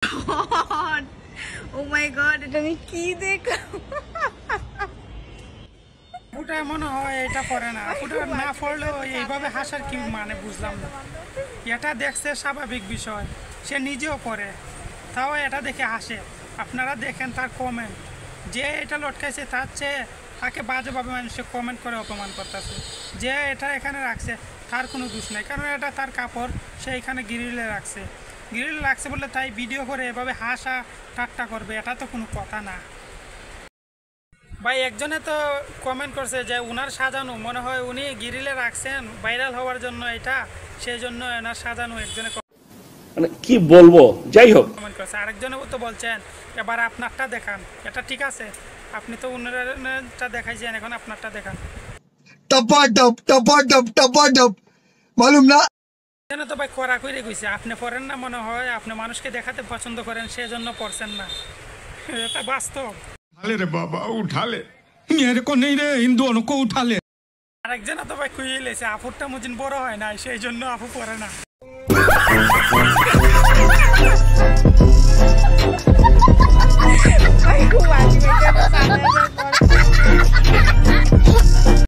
God! Oh my God! এটা আমি কি দেখলাম? ওটা মনে হয় এটা পড়ে না, ওটা না পড়লেও এইভাবে হাসার কি মানে বুঝলাম না। এটা দেখছে স্বাভাবিক বিষয়, সে নিজেও পড়ে, তাও এটা দেখে হাসে। আপনারা দেখেন তার কমেন্ট, যে এটা লটকাইছে তার চেয়ে তাকে বাজেভাবে মানুষে কমেন্ট করে অপমান করতেছে। যে এটা এখানে রাখছে তার কোনো দোষ নেই, কারণ এটা তার কাপড়, সে এখানে গ্রিলে রাখছে বলে তাই ভিডিও করে এভাবে হাসা ঠাট্টা করবে, এটা তো কোনো কথা না ভাই। একজনে তো কমেন্ট করছে যে উনার সাজানো মনে হয় উনি গ্রিলে রাখছেন ভাইরাল হওয়ার জন্য, এটা সেই জন্য এনার সাজানো। একজনে মানে কি বলবো, যাই হোক কমেন্ট করছে। আরেকজনেও তো বলছেন এবার আপনারটা দেখান। এটা ঠিক আছে, আপনি তো উনারটা দেখাইছেন, এখন আপনারটা দেখান। टपाटप मालूम ना। কেন তো ভাই করা করে গেছে, আপনি পড়েন না মনে হয়, আপনি মানুষকে দেখাতে পছন্দ করেন সেজন্য পড়ছেন না, এটা বাস্তব। उठा ले रे बाबा, उठा ले, मेरे को नहीं रे, इन दोनों को उठा ले। আরেকজন তো ভাই খুঁজে লেছে আপুরটা মুজিন বড় হয় না, সেই জন্য আপু পড়ে না।